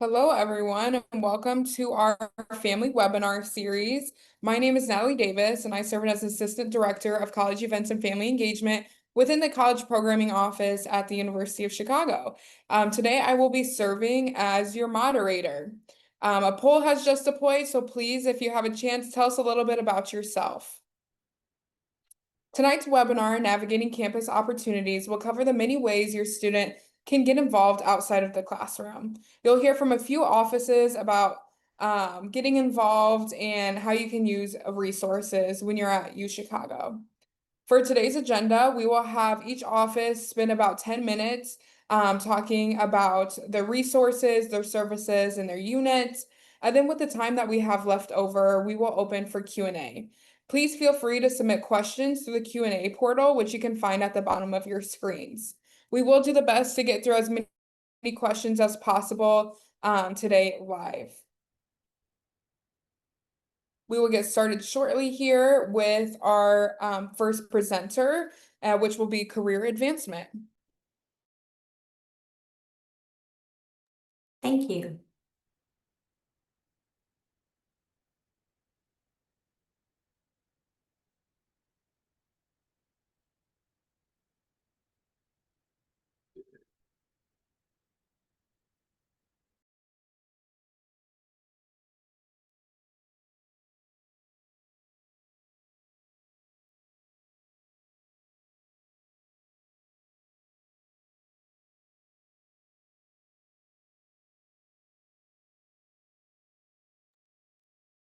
Hello, everyone, and welcome to our family webinar series. My name is Natalie Davis, and I serve as Assistant Director of College Events and Family Engagement within the College Programming Office at the University of Chicago. Today, I will be serving as your moderator. A poll has just deployed, so please, if you have a chance, tell us a little bit about yourself. Tonight's webinar, Navigating Campus Opportunities, will cover the many ways your student can get involved outside of the classroom. You'll hear from a few offices about getting involved and how you can use resources when you're at U Chicago. For today's agenda, we will have each office spend about 10 minutes talking about their resources, their services, and their units. And then with the time that we have left over, we will open for Q&A. Please feel free to submit questions through the Q&A portal, which you can find at the bottom of your screens. We will do the best to get through as many questions as possible today live. We will get started shortly here with our first presenter, which will be career advancement. Thank you.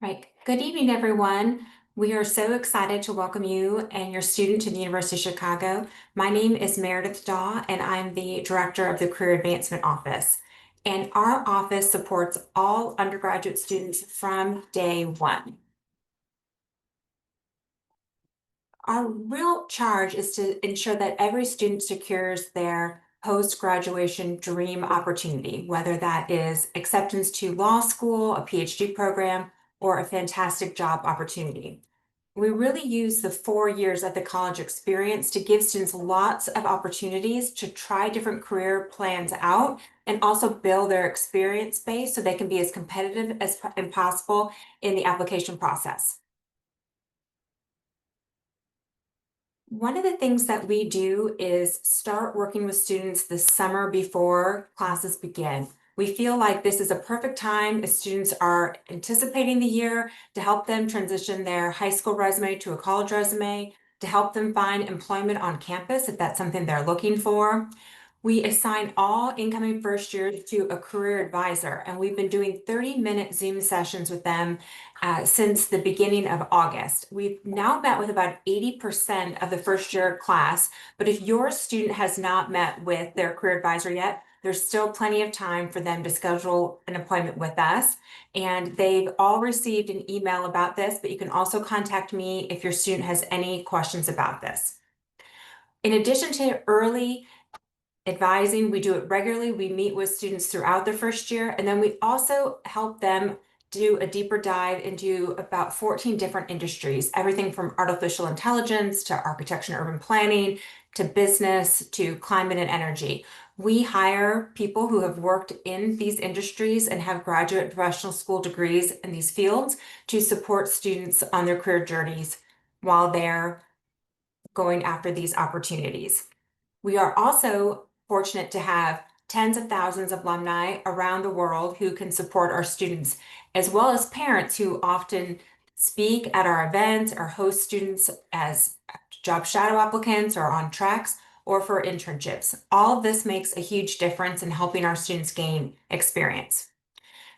Right. Good evening, everyone. We are so excited to welcome you and your student to the University of Chicago. My name is Meredith Daw, and I'm the Director of the Career Advancement Office. And our office supports all undergraduate students from day one. Our real charge is to ensure that every student secures their post-graduation dream opportunity, whether that is acceptance to law school, a PhD program, or a fantastic job opportunity. We really use the 4 years of the college experience to give students lots of opportunities to try different career plans out and also build their experience base so they can be as competitive as possible in the application process. One of the things that we do is start working with students the summer before classes begin. We feel like this is a perfect time as students are anticipating the year to help them transition their high school resume to a college resume, to help them find employment on campus if that's something they're looking for. We assign all incoming first years to a career advisor, and we've been doing 30-minute Zoom sessions with them since the beginning of August. We've now met with about 80% of the first year class, but if your student has not met with their career advisor yet, there's still plenty of time for them to schedule an appointment with us. And they've all received an email about this, but you can also contact me if your student has any questions about this. In addition to early advising, we do it regularly. We meet with students throughout their first year, and then we also help them do a deeper dive into about 14 different industries, everything from artificial intelligence to architecture and urban planning to business to climate and energy. We hire people who have worked in these industries and have graduate professional school degrees in these fields to support students on their career journeys while they're going after these opportunities. We are also fortunate to have tens of thousands of alumni around the world who can support our students, as well as parents who often speak at our events or host students as job shadow applicants or on tracks or for internships. All of this makes a huge difference in helping our students gain experience.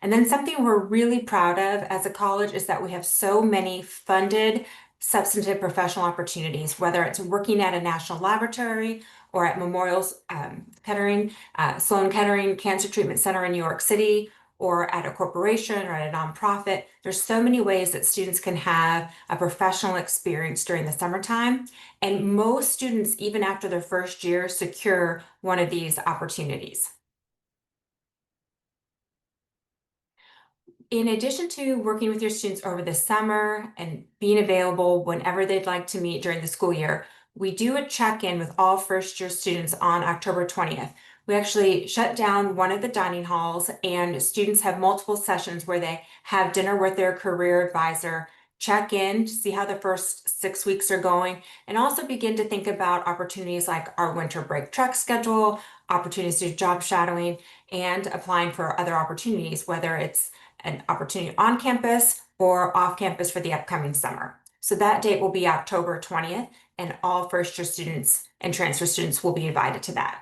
And then something we're really proud of as a college is that we have so many funded substantive professional opportunities, whether it's working at a national laboratory or at Memorial's Sloan Kettering Cancer Treatment Center in New York City, or at a corporation or at a nonprofit. There's so many ways that students can have a professional experience during the summertime. And most students, even after their first year, secure one of these opportunities. In addition to working with your students over the summer and being available whenever they'd like to meet during the school year, we do a check-in with all first-year students on October 20th. We actually shut down one of the dining halls, and students have multiple sessions where they have dinner with their career advisor, check in to see how the first 6 weeks are going, and also begin to think about opportunities like our winter break truck schedule, opportunities to do job shadowing, and applying for other opportunities, whether it's an opportunity on campus or off campus for the upcoming summer. So that date will be October 20th, and all first year students and transfer students will be invited to that.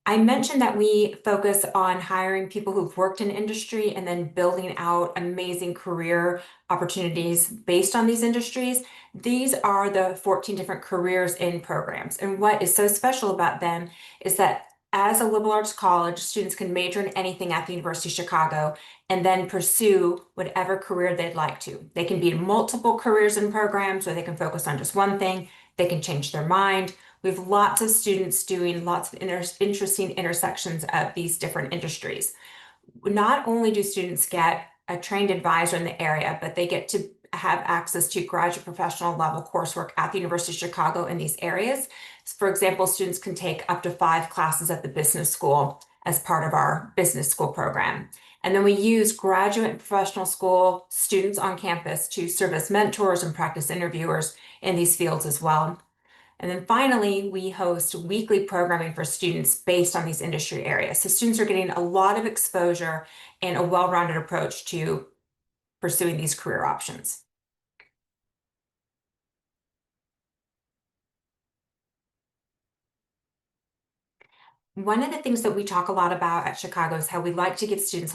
I mentioned that we focus on hiring people who've worked in industry and then building out amazing career opportunities based on these industries. These are the 14 different careers in programs. And what is so special about them is that as a liberal arts college, students can major in anything at the University of Chicago and then pursue whatever career they'd like to. They can be in multiple careers and programs, or they can focus on just one thing. They can change their mind. We have lots of students doing lots of interesting intersections of these different industries. Not only do students get a trained advisor in the area, but they get to have access to graduate professional level coursework at the University of Chicago in these areas. For example, students can take up to 5 classes at the business school as part of our business school program. And then we use graduate and professional school students on campus to serve as mentors and practice interviewers in these fields as well. And then finally, we host weekly programming for students based on these industry areas. So students are getting a lot of exposure and a well-rounded approach to pursuing these career options. One of the things that we talk a lot about at Chicago is how we like to give students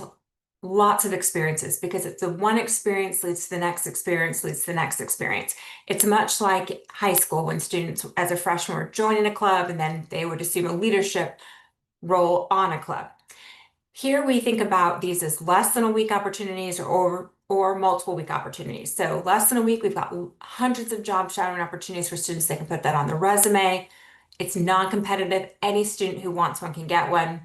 lots of experiences, because it's the one experience leads to the next experience leads to the next experience. It's much like high school when students as a freshman were joining a club and then they would assume a leadership role on a club. Here we think about these as less than a week opportunities or multiple week opportunities. So less than a week, we've got hundreds of job shadowing opportunities for students. They can put that on their resume. It's non-competitive. Any student who wants one can get one.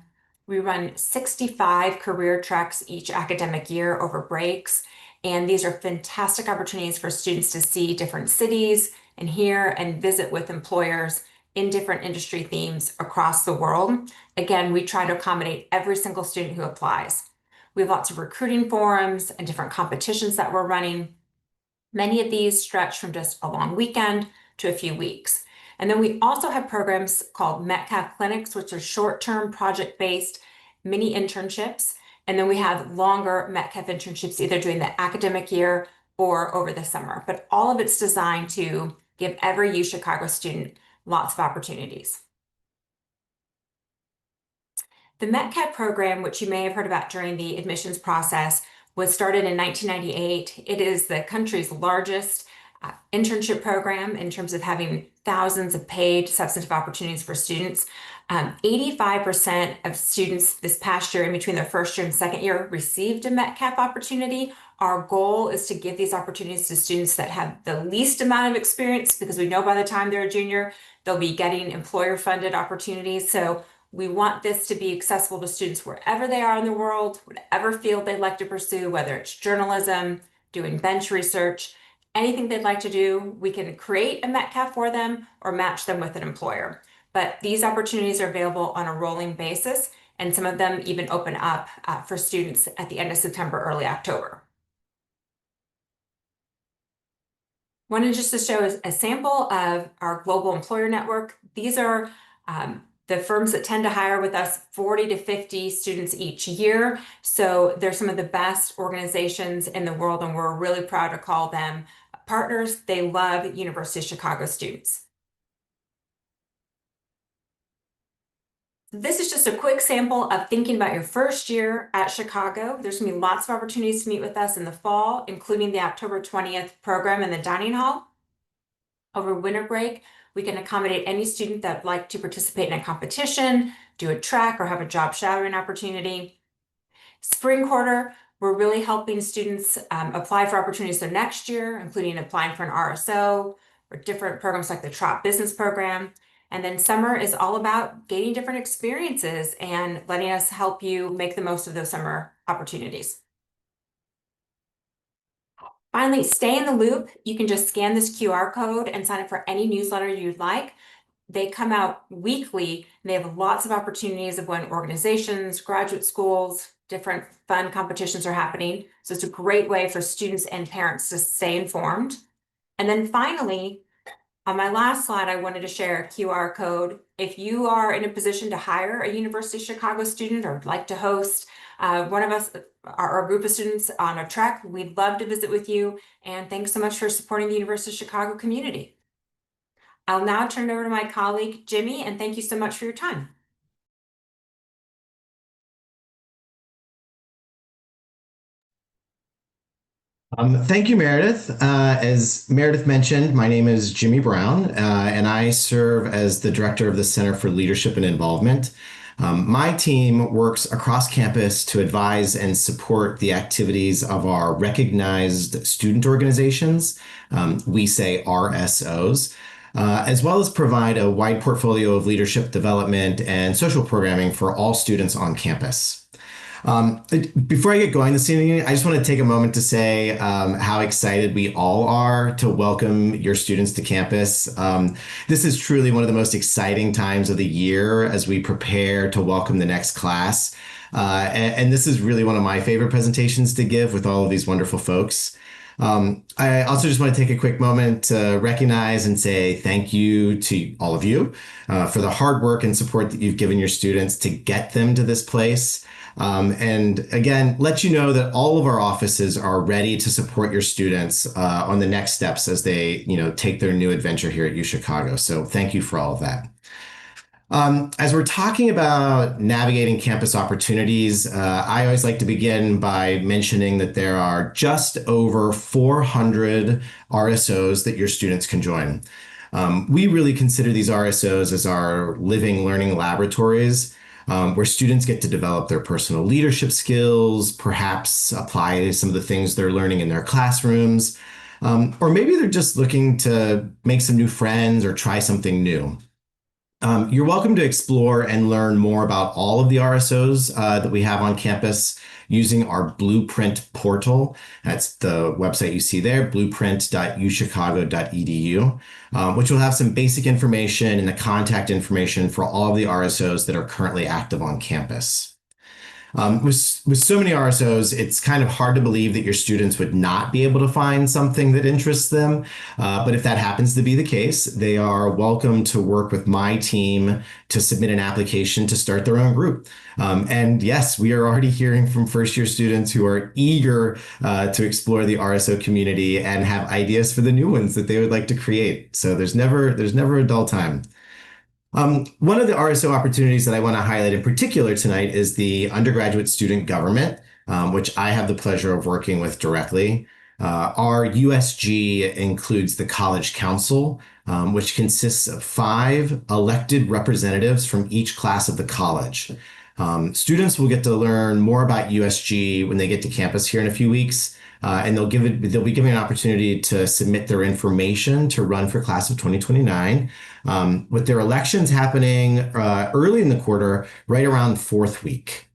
We run 65 career treks each academic year over breaks. And these are fantastic opportunities for students to see different cities and hear and visit with employers in different industry themes across the world. Again, we try to accommodate every single student who applies. We have lots of recruiting forums and different competitions that we're running. Many of these stretch from just a long weekend to a few weeks. And then we also have programs called Metcalf clinics, which are short-term project-based mini internships. And then we have longer Metcalf internships either during the academic year or over the summer. But all of it's designed to give every U Chicago student lots of opportunities. The Metcalf program, which you may have heard about during the admissions process, was started in 1998. It is the country's largest internship program in terms of having thousands of paid substantive opportunities for students. 85% of students this past year, in between their first year and second year, received a Metcalf opportunity. Our goal is to give these opportunities to students that have the least amount of experience, because we know by the time they're a junior, they'll be getting employer-funded opportunities. So we want this to be accessible to students wherever they are in the world, whatever field they'd like to pursue, whether it's journalism, doing bench research, anything they'd like to do. We can create a Metcalf for them or match them with an employer. But these opportunities are available on a rolling basis, and some of them even open up for students at the end of September, early October. Wanted just to show a sample of our global employer network. These are the firms that tend to hire with us 40 to 50 students each year. So they're some of the best organizations in the world, and we're really proud to call them partners. They love University of Chicago students. This is just a quick sample of thinking about your first year at Chicago. There's gonna be lots of opportunities to meet with us in the fall, including the October 20th program in the dining hall. Over winter break, we can accommodate any student that would like to participate in a competition, do a track, or have a job shadowing opportunity. Spring quarter, we're really helping students apply for opportunities their next year, including applying for an RSO or different programs like the TROP business program. And then summer is all about gaining different experiences and letting us help you make the most of those summer opportunities. Finally, stay in the loop. You can just scan this QR code and sign up for any newsletter you'd like. They come out weekly and they have lots of opportunities of when organizations, graduate schools, different fun competitions are happening. So it's a great way for students and parents to stay informed. And then finally, on my last slide, I wanted to share a QR code. If you are in a position to hire a University of Chicago student or like to host one of us, our group of students on a trek, we'd love to visit with you. And thanks so much for supporting the University of Chicago community. I'll now turn it over to my colleague, Jimmy, and thank you so much for your time. Thank you, Meredith. As Meredith mentioned, my name is Jimmy Brown, and I serve as the director of the Center for Leadership and Involvement. My team works across campus to advise and support the activities of our recognized student organizations. We say RSOs. As well as provide a wide portfolio of leadership development and social programming for all students on campus. Before I get going this evening, I just want to take a moment to say how excited we all are to welcome your students to campus. This is truly one of the most exciting times of the year as we prepare to welcome the next class. And this is really one of my favorite presentations to give with all of these wonderful folks. I also just want to take a quick moment to recognize and say thank you to all of you for the hard work and support that you've given your students to get them to this place. And again, let you know that all of our offices are ready to support your students on the next steps as they, take their new adventure here at UChicago. So thank you for all of that. As we're talking about navigating campus opportunities, I always like to begin by mentioning that there are just over 400 RSOs that your students can join. We really consider these RSOs as our living learning laboratories, where students get to develop their personal leadership skills, perhaps apply some of the things they're learning in their classrooms, or maybe they're just looking to make some new friends or try something new. You're welcome to explore and learn more about all of the RSOs that we have on campus using our Blueprint portal. That's the website you see there, blueprint.uchicago.edu, which will have some basic information and the contact information for all of the RSOs that are currently active on campus. With so many RSOs, it's kind of hard to believe that your students would not be able to find something that interests them. But if that happens to be the case, they are welcome to work with my team to submit an application to start their own group. And yes, we are already hearing from first year students who are eager to explore the RSO community and have ideas for the new ones that they would like to create. So there's never a dull time. One of the RSO opportunities that I want to highlight in particular tonight is the undergraduate student government, which I have the pleasure of working with directly. Our USG includes the College Council, which consists of 5 elected representatives from each class of the college. Students will get to learn more about USG when they get to campus here in a few weeks. And they'll be given an opportunity to submit their information to run for class of 2029, with their elections happening early in the quarter, right around 4th week.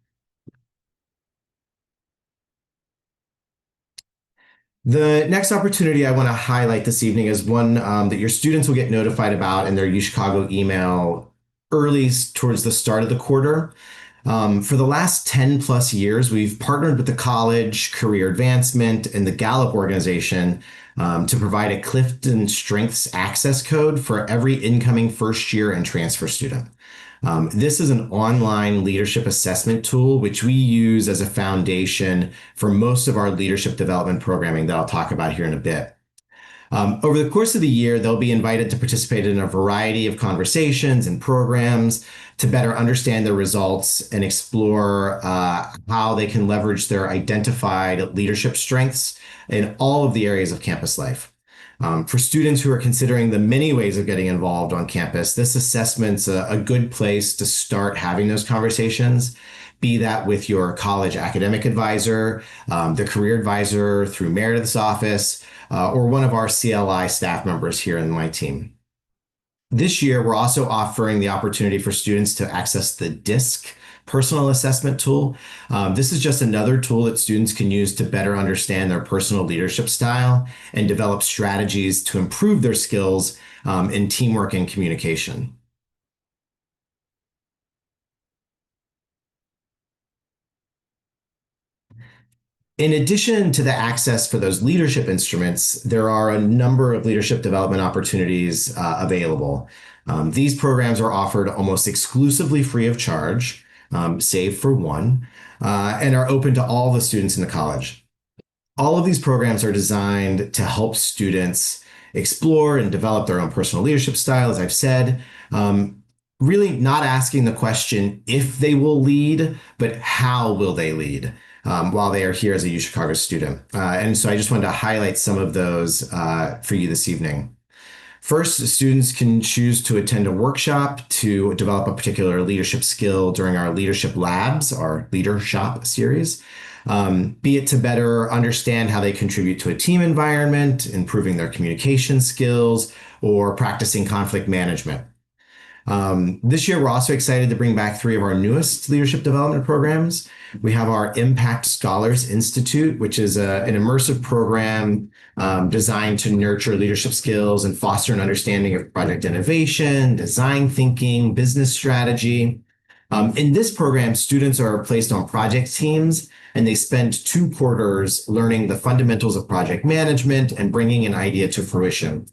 The next opportunity I want to highlight this evening is one that your students will get notified about in their UChicago email early towards the start of the quarter. For the last 10 plus years, we've partnered with the College Career Advancement and the Gallup organization to provide a Clifton Strengths access code for every incoming first year and transfer student. This is an online leadership assessment tool, which we use as a foundation for most of our leadership development programming that I'll talk about here in a bit. Over the course of the year, they'll be invited to participate in a variety of conversations and programs to better understand their results and explore how they can leverage their identified leadership strengths in all of the areas of campus life. For students who are considering the many ways of getting involved on campus, this assessment's a good place to start having those conversations, be that with your college academic advisor, the career advisor through Meredith's office, or one of our CLI staff members here in my team. This year, we're also offering the opportunity for students to access the DISC personal assessment tool. This is just another tool that students can use to better understand their personal leadership style and develop strategies to improve their skills in teamwork and communication. In addition to the access for those leadership instruments, there are a number of leadership development opportunities available. These programs are offered almost exclusively free of charge, save for one, and are open to all the students in the college. All of these programs are designed to help students explore and develop their own personal leadership style, as I've said. Really not asking the question if they will lead, but how will they lead while they are here as a UChicago student. And so I just wanted to highlight some of those for you this evening. First, students can choose to attend a workshop to develop a particular leadership skill during our leadership labs, our leader shop series. Be it to better understand how they contribute to a team environment, improving their communication skills, or practicing conflict management. This year, we're also excited to bring back three of our newest leadership development programs. We have our Impact Scholars Institute, which is an immersive program designed to nurture leadership skills and foster an understanding of project innovation, design thinking, business strategy. In this program, students are placed on project teams and they spend 2 quarters learning the fundamentals of project management and bringing an idea to fruition.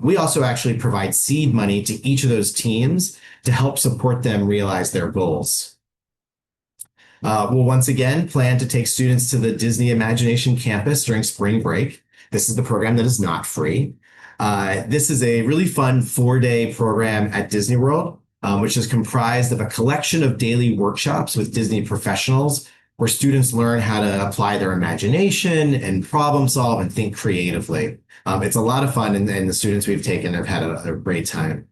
We also actually provide seed money to each of those teams to help support them realize their goals. We'll once again plan to take students to the Disney Imagination campus during spring break. This is the program that is not free. This is a really fun 4-day program at Disney World, which is comprised of a collection of daily workshops with Disney professionals where students learn how to apply their imagination and problem solve and think creatively. It's a lot of fun, and the students we've taken have had a great time.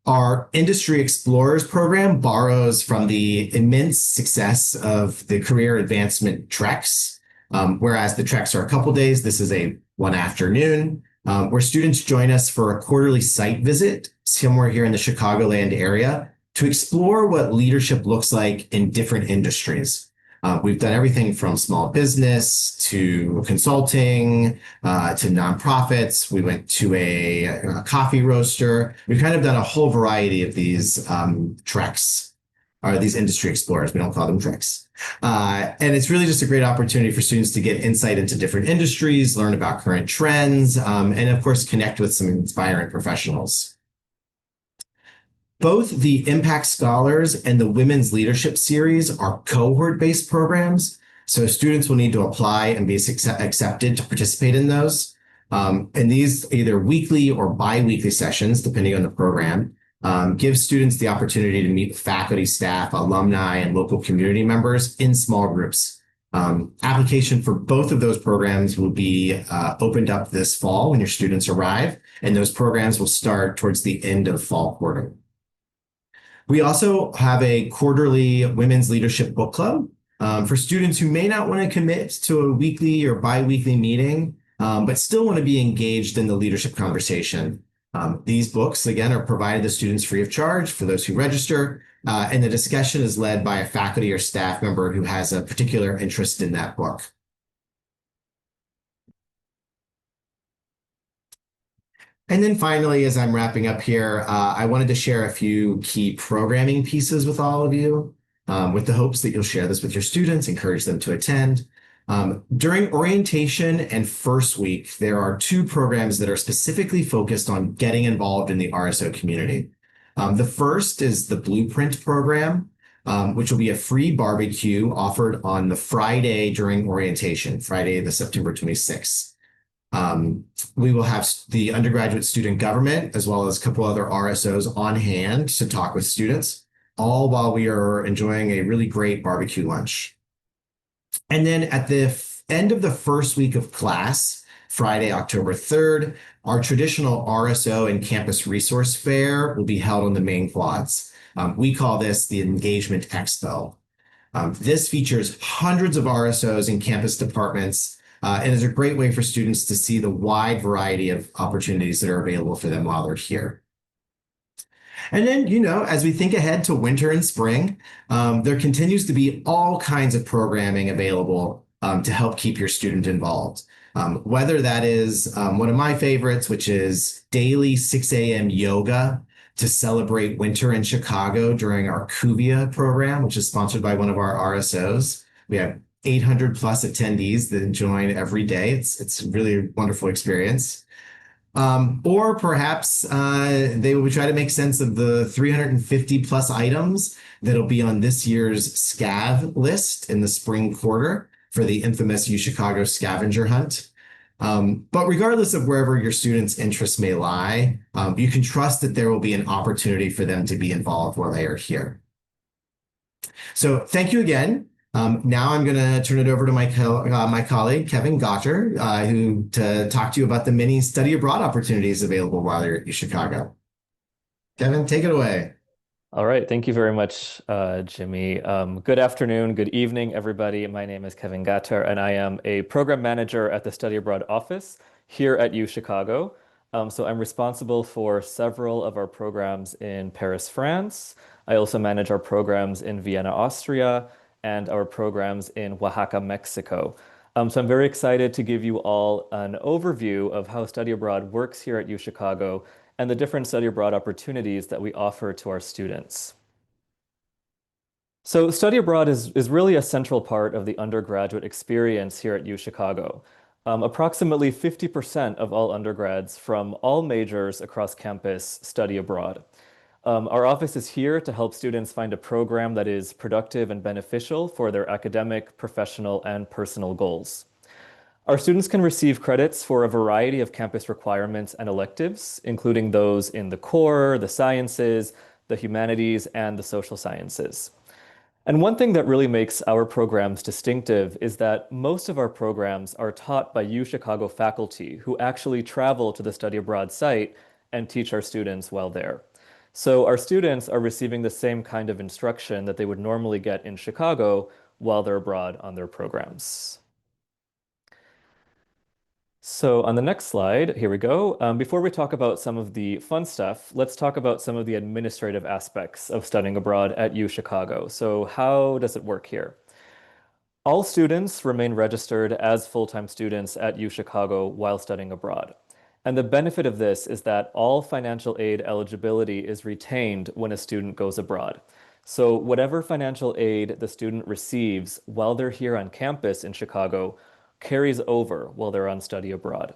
Our Industry Explorers program borrows from the immense success of the Career Advancement Treks. Whereas the treks are a couple days, this is one afternoon, where students join us for a quarterly site visit somewhere here in the Chicagoland area to explore what leadership looks like in different industries. We've done everything from small business to consulting to nonprofits. We went to a coffee roaster. We've kind of done a whole variety of these treks, or these industry explorers. We don't call them treks. And it's really just a great opportunity for students to get insight into different industries, learn about current trends, and of course, connect with some inspiring professionals. Both the Impact Scholars and the Women's Leadership Series are cohort-based programs, so students will need to apply and be accepted to participate in those. And these either weekly or bi-weekly sessions, depending on the program, give students the opportunity to meet faculty, staff, alumni, and local community members in small groups. Application for both of those programs will be opened up this fall when your students arrive, and those programs will start towards the end of fall quarter. We also have a quarterly Women's Leadership Book Club for students who may not want to commit to a weekly or bi-weekly meeting, but still want to be engaged in the leadership conversation. These books, again, are provided to students free of charge for those who register, and the discussion is led by a faculty or staff member who has a particular interest in that book. And then finally, as I'm wrapping up here, I wanted to share a few key programming pieces with all of you, with the hopes that you'll share this with your students, encourage them to attend. During orientation and first week, there are 2 programs that are specifically focused on getting involved in the RSO community. The first is the Blueprint program, which will be a free barbecue offered on the Friday during orientation, Friday, the September 26th. We will have the undergraduate student government, as well as a couple other RSOs on hand to talk with students, all while we are enjoying a really great barbecue lunch. And then at the end of the first week of class, Friday, October 3rd, our traditional RSO and campus resource fair will be held on the main quads. We call this the Engagement Expo. This features hundreds of RSOs and campus departments, and is a great way for students to see the wide variety of opportunities that are available for them while they're here. And then, as we think ahead to winter and spring, there continues to be all kinds of programming available to help keep your student involved. Whether that is one of my favorites, which is daily 6 a.m. yoga to celebrate winter in Chicago during our Cuvia program, which is sponsored by one of our RSOs. We have 800 plus attendees that join every day. It's really a wonderful experience. Or perhaps they will try to make sense of the 350 plus items that'll be on this year's scav list in the spring quarter for the infamous UChicago scavenger hunt. But regardless of wherever your students' interests may lie, you can trust that there will be an opportunity for them to be involved while they are here. So thank you again. Now I'm going to turn it over to my colleague, Kevin Gotter, who to talk to you about the many study abroad opportunities available while you're at Chicago. Kevin, take it away. All right, thank you very much, Jimmy. Good afternoon, good evening, everybody. My name is Kevin Gatter, and I am a program manager at the Study Abroad office here at UChicago. So I'm responsible for several of our programs in Paris, France. I also manage our programs in Vienna, Austria, and our programs in Oaxaca, Mexico. So I'm very excited to give you all an overview of how study abroad works here at UChicago and the different study abroad opportunities that we offer to our students. So study abroad is really a central part of the undergraduate experience here at UChicago. Approximately 50% of all undergrads from all majors across campus study abroad. Our office is here to help students find a program that is productive and beneficial for their academic, professional, and personal goals. Our students can receive credits for a variety of campus requirements and electives, including those in the core, the sciences, the humanities, and the social sciences. And one thing that really makes our programs distinctive is that most of our programs are taught by UChicago faculty who actually travel to the study abroad site and teach our students while there. So our students are receiving the same kind of instruction that they would normally get in Chicago while they're abroad on their programs. So on the next slide, here we go. Before we talk about some of the fun stuff, let's talk about some of the administrative aspects of studying abroad at UChicago. So how does it work here? All students remain registered as full-time students at UChicago while studying abroad. And the benefit of this is that all financial aid eligibility is retained when a student goes abroad. So whatever financial aid the student receives while they're here on campus in Chicago carries over while they're on study abroad.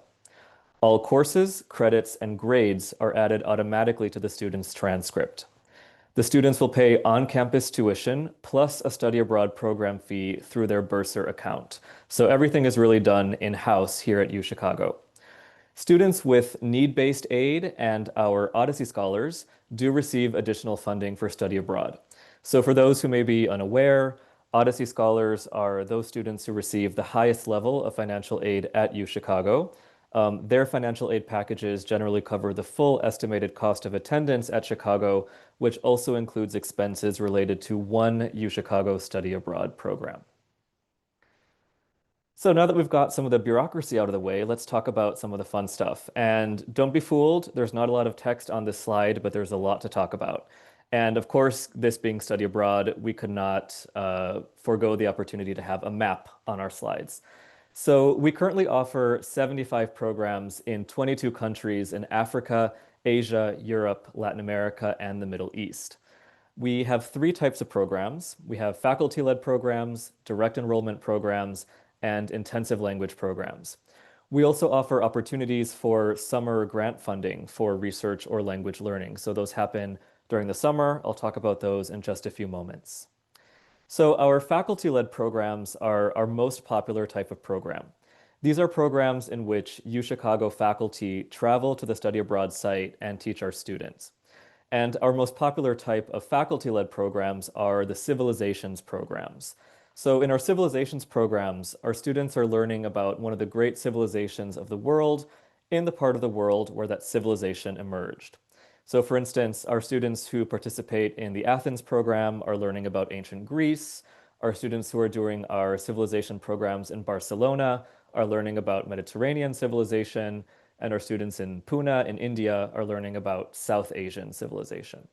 All courses, credits, and grades are added automatically to the student's transcript. The students will pay on-campus tuition plus a study abroad program fee through their bursar account. So everything is really done in-house here at UChicago. Students with need-based aid and our Odyssey Scholars do receive additional funding for study abroad. So for those who may be unaware, Odyssey Scholars are those students who receive the highest level of financial aid at UChicago. Their financial aid packages generally cover the full estimated cost of attendance at Chicago, which also includes expenses related to one UChicago study abroad program. So now that we've got some of the bureaucracy out of the way, let's talk about some of the fun stuff. And don't be fooled, there's not a lot of text on this slide, but there's a lot to talk about. And of course, this being study abroad, we could not forego the opportunity to have a map on our slides. So we currently offer 75 programs in 22 countries in Africa, Asia, Europe, Latin America, and the Middle East. We have three types of programs. We have faculty-led programs, direct enrollment programs, and intensive language programs. We also offer opportunities for summer grant funding for research or language learning. So those happen during the summer. I'll talk about those in just a few moments. So our faculty-led programs are our most popular type of program. These are programs in which UChicago faculty travel to the study abroad site and teach our students. And our most popular type of faculty-led programs are the civilizations programs. So in our civilizations programs, our students are learning about one of the great civilizations of the world in the part of the world where that civilization emerged. So for instance, our students who participate in the Athens program are learning about ancient Greece. Our students who are doing our civilization programs in Barcelona are learning about Mediterranean civilization, and our students in Pune in India are learning about South Asian civilization.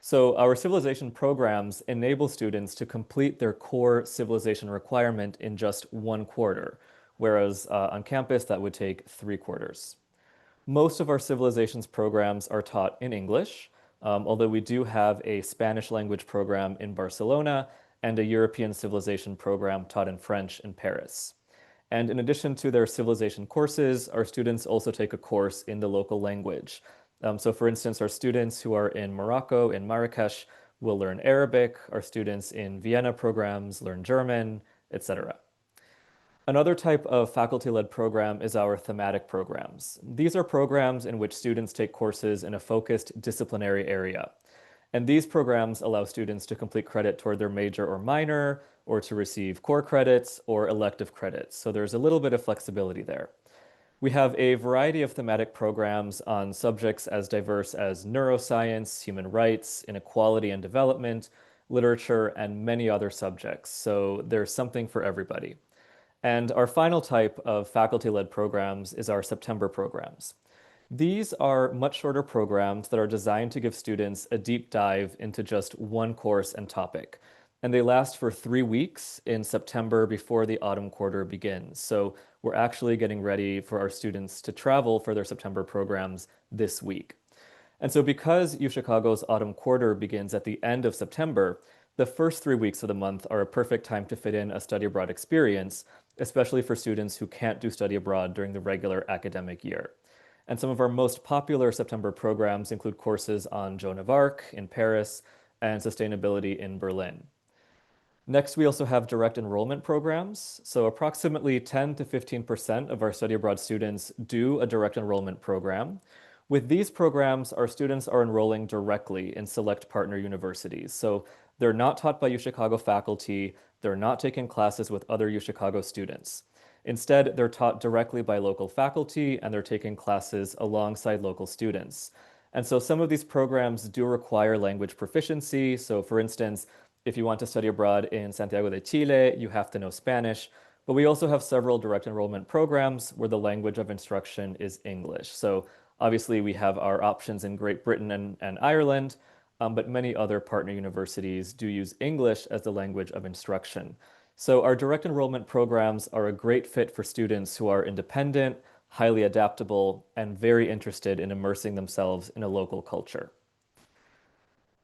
So our civilization programs enable students to complete their core civilization requirement in just 1 quarter, whereas on campus that would take 3 quarters. Most of our civilizations programs are taught in English, although we do have a Spanish language program in Barcelona and a European civilization program taught in French in Paris. And in addition to their civilization courses, our students also take a course in the local language. So for instance, our students who are in Morocco, in Marrakesh, will learn Arabic. Our students in Vienna programs learn German, etc. Another type of faculty-led program is our thematic programs. These are programs in which students take courses in a focused disciplinary area. And these programs allow students to complete credit toward their major or minor, or to receive core credits or elective credits. So there's a little bit of flexibility there. We have a variety of thematic programs on subjects as diverse as neuroscience, human rights, inequality and development, literature, and many other subjects. So there's something for everybody. And our final type of faculty-led programs is our September programs. These are much shorter programs that are designed to give students a deep dive into just one course and topic. And they last for 3 weeks in September before the autumn quarter begins. So we're actually getting ready for our students to travel for their September programs this week. And so because UChicago's autumn quarter begins at the end of September, the first 3 weeks of the month are a perfect time to fit in a study abroad experience, especially for students who can't do study abroad during the regular academic year. And some of our most popular September programs include courses on Joan of Arc in Paris and sustainability in Berlin. Next, we also have direct enrollment programs. So approximately 10 to 15% of our study abroad students do a direct enrollment program. With these programs, our students are enrolling directly in select partner universities. So they're not taught by UChicago faculty, they're not taking classes with other UChicago students. Instead, they're taught directly by local faculty and they're taking classes alongside local students. And so some of these programs do require language proficiency. So for instance, if you want to study abroad in Santiago de Chile, you have to know Spanish. But we also have several direct enrollment programs where the language of instruction is English. So obviously we have our options in Great Britain and Ireland, but many other partner universities do use English as the language of instruction. So our direct enrollment programs are a great fit for students who are independent, highly adaptable, and very interested in immersing themselves in a local culture.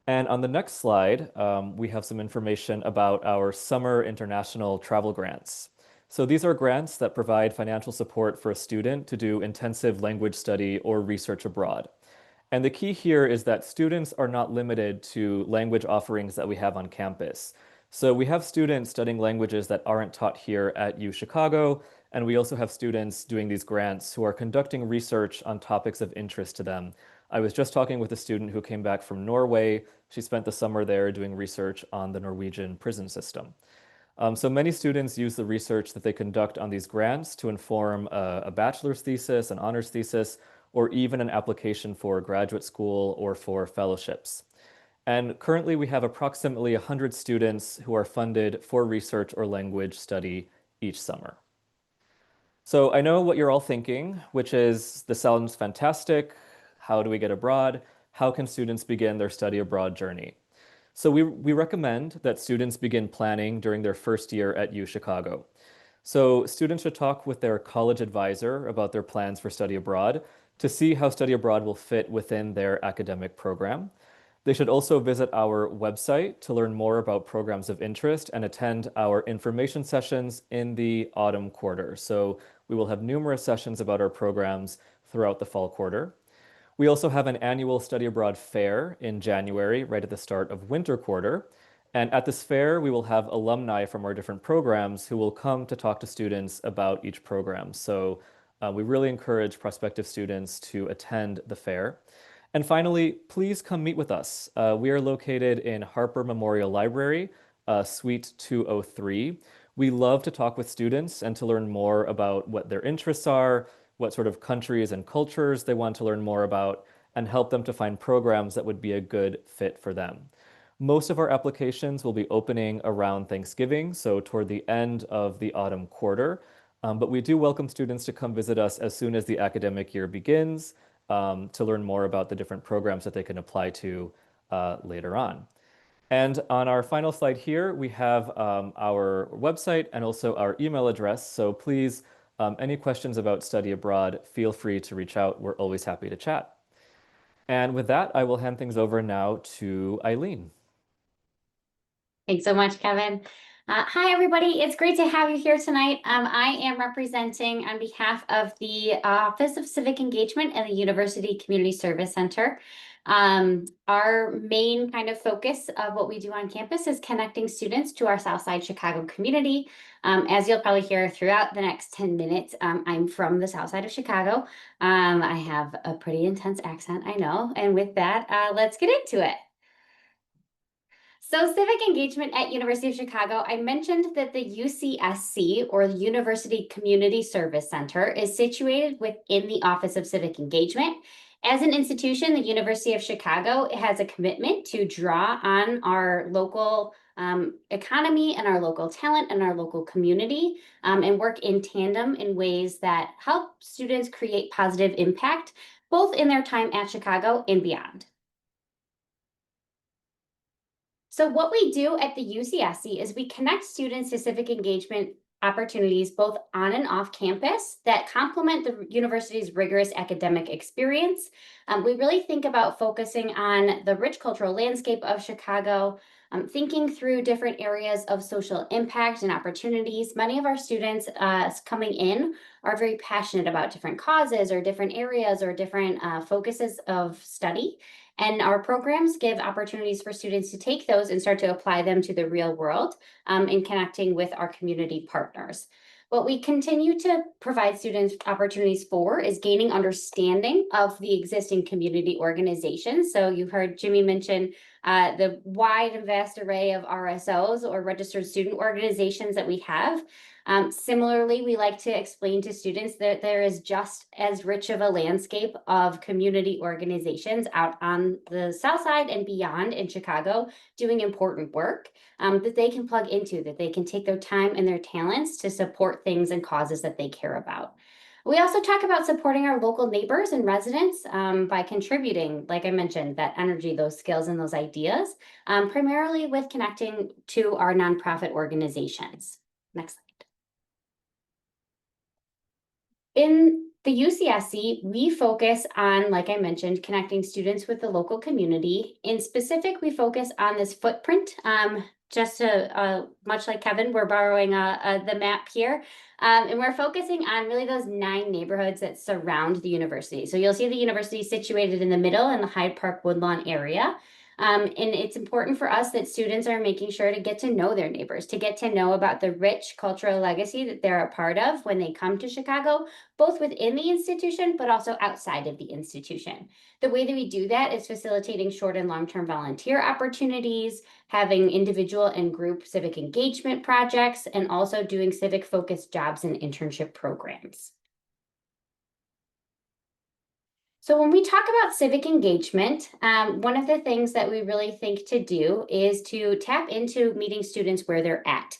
And on the next slide, we have some information about our summer international travel grants. So these are grants that provide financial support for a student to do intensive language study or research abroad. And the key here is that students are not limited to language offerings that we have on campus. So we have students studying languages that aren't taught here at UChicago, and we also have students doing these grants who are conducting research on topics of interest to them. I was just talking with a student who came back from Norway. She spent the summer there doing research on the Norwegian prison system. So many students use the research that they conduct on these grants to inform a bachelor's thesis, an honors thesis, or even an application for graduate school or for fellowships. And currently we have approximately 100 students who are funded for research or language study each summer. So I know what you're all thinking, which is this sounds fantastic. How do we get abroad? How can students begin their study abroad journey? So we recommend that students begin planning during their first year at UChicago. So students should talk with their college advisor about their plans for study abroad to see how study abroad will fit within their academic program. They should also visit our website to learn more about programs of interest and attend our information sessions in the autumn quarter. So we will have numerous sessions about our programs throughout the fall quarter. We also have an annual study abroad fair in January, right at the start of winter quarter. And at this fair, we will have alumni from our different programs who will come to talk to students about each program. So we really encourage prospective students to attend the fair. And finally, please come meet with us. We are located in Harper Memorial Library, Suite 203. We love to talk with students and to learn more about what their interests are, what sort of countries and cultures they want to learn more about, and help them to find programs that would be a good fit for them. Most of our applications will be opening around Thanksgiving, so toward the end of the autumn quarter. But we do welcome students to come visit us as soon as the academic year begins to learn more about the different programs that they can apply to later on. And on our final slide here, we have our website and also our email address. So please, any questions about study abroad, feel free to reach out. We're always happy to chat. And with that, I will hand things over now to Eileen. Thanks so much, Kevin. Hi, everybody. It's great to have you here tonight. I am representing on behalf of the Office of Civic Engagement and the University Community Service Center. Our main kind of focus of what we do on campus is connecting students to our Southside Chicago community. As you'll probably hear throughout the next 10 minutes, I'm from the South Side of Chicago. I have a pretty intense accent, I know. And with that, let's get into it. So civic engagement at University of Chicago, I mentioned that the UCSC, or the University Community Service Center, is situated within the Office of Civic Engagement. As an institution, the University of Chicago has a commitment to draw on our local economy and our local talent and our local community, and work in tandem in ways that help students create positive impact, both in their time at Chicago and beyond. So what we do at the UCSC is we connect students to civic engagement opportunities both on and off campus that complement the university's rigorous academic experience. We really think about focusing on the rich cultural landscape of Chicago, thinking through different areas of social impact and opportunities. Many of our students coming in are very passionate about different causes or different areas or different focuses of study. And our programs give opportunities for students to take those and start to apply them to the real world in connecting with our community partners. What we continue to provide students opportunities for is gaining understanding of the existing community organizations. So you heard Jimmy mention the wide and vast array of RSOs, or registered student organizations, that we have. Similarly, we like to explain to students that there is just as rich of a landscape of community organizations out on the South Side and beyond in Chicago doing important work that they can plug into, that they can take their time and their talents to support things and causes that they care about. We also talk about supporting our local neighbors and residents by contributing, like I mentioned, that energy, those skills, and those ideas, primarily with connecting to our nonprofit organizations. Next slide. In the UCSC, we focus on, like I mentioned, connecting students with the local community. In specific, we focus on this footprint. Just to, much like Kevin, we're borrowing the map here. And we're focusing on really those 9 neighborhoods that surround the university. So you'll see the university situated in the middle in the Hyde Park Woodlawn area. And it's important for us that students are making sure to get to know their neighbors, to get to know about the rich cultural legacy that they're a part of when they come to Chicago, both within the institution, but also outside of the institution. The way that we do that is facilitating short and long-term volunteer opportunities, having individual and group civic engagement projects, and also doing civic-focused jobs and internship programs. So when we talk about civic engagement, one of the things that we really think to do is to tap into meeting students where they're at.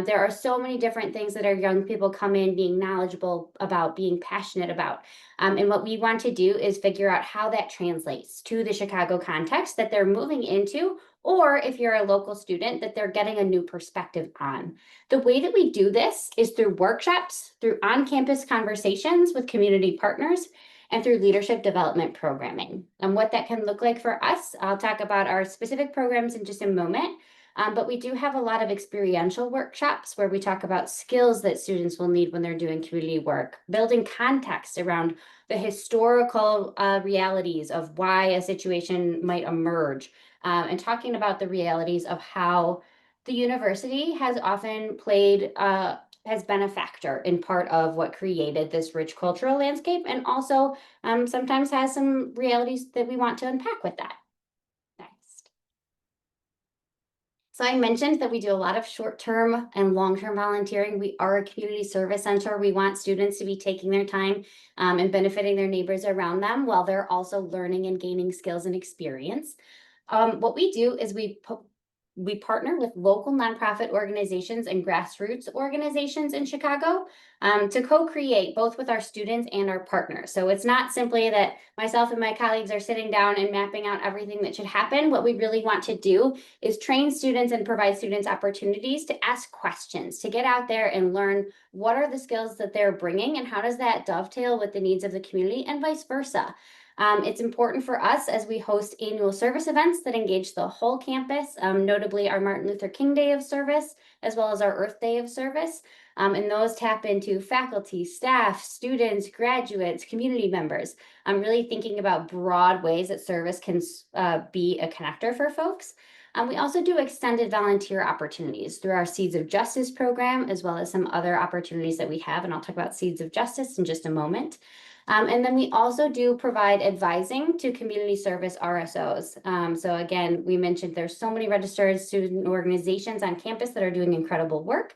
There are so many different things that our young people come in being knowledgeable about, being passionate about. And what we want to do is figure out how that translates to the Chicago context that they're moving into, or if you're a local student, that they're getting a new perspective on. The way that we do this is through workshops, through on-campus conversations with community partners, and through leadership development programming. And what that can look like for us, I'll talk about our specific programs in just a moment, but we do have a lot of experiential workshops where we talk about skills that students will need when they're doing community work, building context around the historical realities of why a situation might emerge, and talking about the realities of how the university has often has been a factor in part of what created this rich cultural landscape, and also sometimes has some realities that we want to unpack with that. Next. So I mentioned that we do a lot of short-term and long-term volunteering. We are a community service center. We want students to be taking their time and benefiting their neighbors around them while they're also learning and gaining skills and experience. What we do is we partner with local nonprofit organizations and grassroots organizations in Chicago to co-create both with our students and our partners. So it's not simply that myself and my colleagues are sitting down and mapping out everything that should happen. What we really want to do is train students and provide students opportunities to ask questions, to get out there and learn what are the skills that they're bringing and how does that dovetail with the needs of the community and vice versa. It's important for us as we host annual service events that engage the whole campus, notably our Martin Luther King Day of Service, as well as our Earth Day of Service. And those tap into faculty, staff, students, graduates, community members. I'm really thinking about broad ways that service can be a connector for folks. We also do extended volunteer opportunities through our Seeds of Justice program, as well as some other opportunities that we have. And I'll talk about Seeds of Justice in just a moment. And then we also do provide advising to community service RSOs. So again, we mentioned there's so many registered student organizations on campus that are doing incredible work.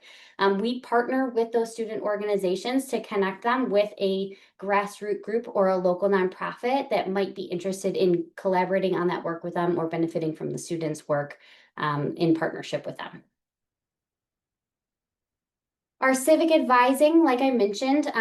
We partner with those student organizations to connect them with a grassroots group or a local nonprofit that might be interested in collaborating on that work with them or benefiting from the students' work in partnership with them. Our civic advising, like I mentioned,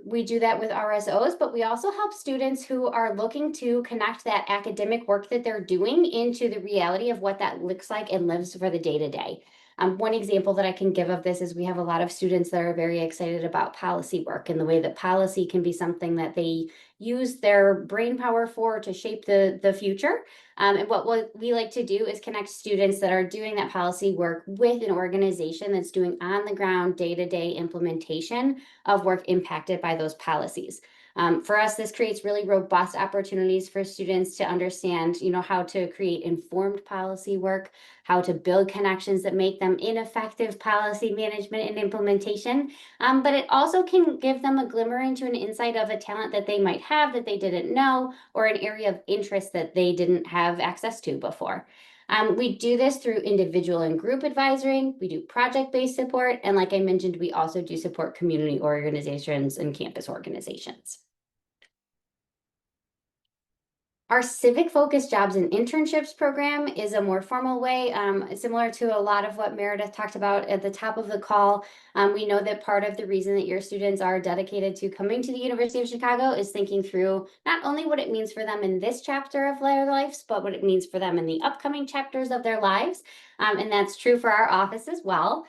we do that with RSOs, but we also help students who are looking to connect that academic work that they're doing into the reality of what that looks like and lives for the day-to-day. One example that I can give of this is we have a lot of students that are very excited about policy work and the way that policy can be something that they use their brain power for to shape the future. And what we like to do is connect students that are doing that policy work with an organization that's doing on the ground day-to-day implementation of work impacted by those policies. For us, this creates really robust opportunities for students to understand, how to create informed policy work, how to build connections that make them ineffective policy management and implementation. But it also can give them a glimmer into an insight of a talent that they might have that they didn't know, or an area of interest that they didn't have access to before. We do this through individual and group advisory. We do project-based support. And like I mentioned, we also do support community organizations and campus organizations. Our civic focused jobs and internships program is a more formal way, similar to a lot of what Meredith talked about at the top of the call. We know that part of the reason that your students are dedicated to coming to the University of Chicago is thinking through not only what it means for them in this chapter of their lives, but what it means for them in the upcoming chapters of their lives. And that's true for our office as well.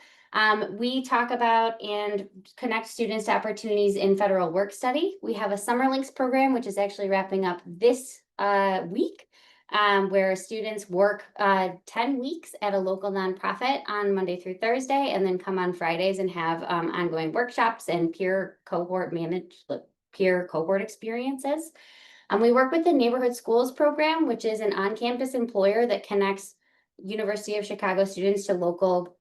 We talk about and connect students to opportunities in federal work study. We have a Summer Links program, which is actually wrapping up this week, where students work 10 weeks at a local nonprofit on Monday through Thursday, and then come on Fridays and have ongoing workshops and peer cohort experiences. We work with the Neighborhood Schools program, which is an on-campus employer that connects University of Chicago students to local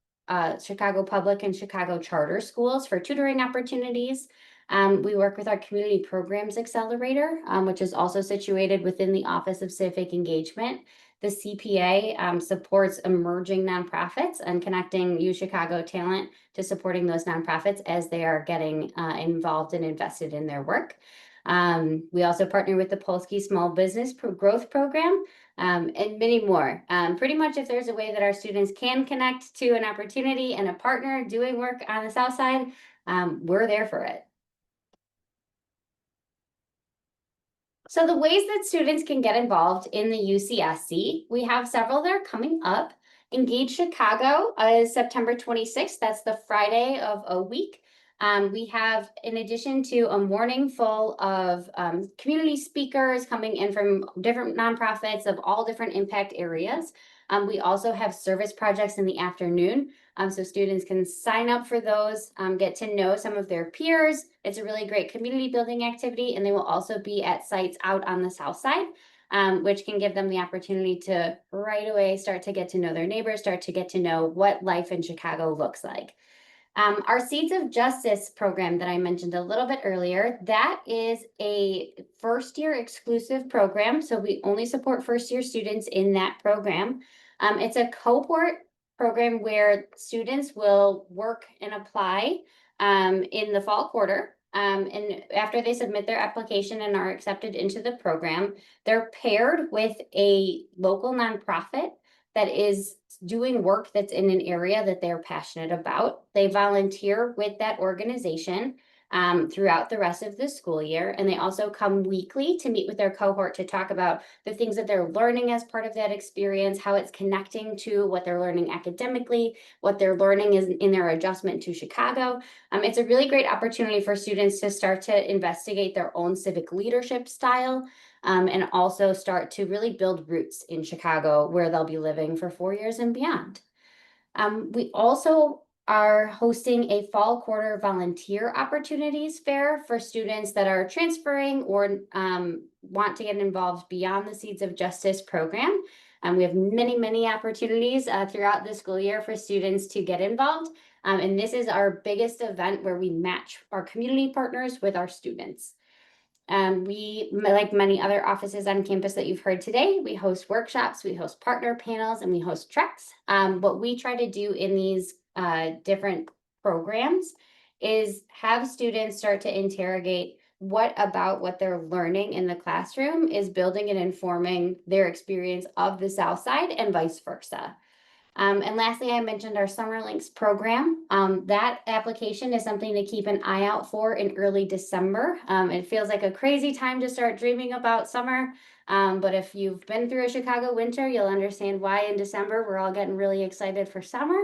Chicago public and Chicago charter schools for tutoring opportunities. We work with our Community Programs Accelerator, which is also situated within the Office of Civic Engagement. The CPA supports emerging nonprofits and connecting UChicago talent to supporting those nonprofits as they are getting involved and invested in their work. We also partner with the Polsky Small Business Growth Program, and many more. Pretty much if there's a way that our students can connect to an opportunity and a partner doing work on the South Side, we're there for it. So the ways that students can get involved in the UCSC, we have several that are coming up. Engage Chicago is September 26th. That's the Friday of a week. We have, in addition to a morning full of community speakers coming in from different nonprofits of all different impact areas, we also have service projects in the afternoon. So students can sign up for those, get to know some of their peers. It's a really great community building activity, and they will also be at sites out on the South Side, which can give them the opportunity to right away start to get to know their neighbors, start to get to know what life in Chicago looks like. Our Seeds of Justice program that I mentioned a little bit earlier, that is a first-year exclusive program. So we only support first-year students in that program. It's a cohort program where students will work and apply in the fall quarter. And after they submit their application and are accepted into the program, they're paired with a local nonprofit that is doing work that's in an area that they're passionate about. They volunteer with that organization. throughout the rest of the school year. And they also come weekly to meet with their cohort to talk about the things that they're learning as part of that experience, how it's connecting to what they're learning academically, what they're learning is in their adjustment to Chicago. It's a really great opportunity for students to start to investigate their own civic leadership style, and also start to really build roots in Chicago where they'll be living for 4 years and beyond. We also are hosting a fall quarter volunteer opportunities fair for students that are transferring or want to get involved beyond the Seeds of Justice program. We have many opportunities throughout the school year for students to get involved. And this is our biggest event where we match our community partners with our students. We, like many other offices on campus that you've heard today, we host workshops, we host partner panels, and we host treks. What we try to do in these different programs is have students start to interrogate what about what they're learning in the classroom is building and informing their experience of the South Side and vice versa. And lastly, I mentioned our Summer Links program. That application is something to keep an eye out for in early December. It feels like a crazy time to start dreaming about summer. But if you've been through a Chicago winter, you'll understand why in December we're all getting really excited for summer.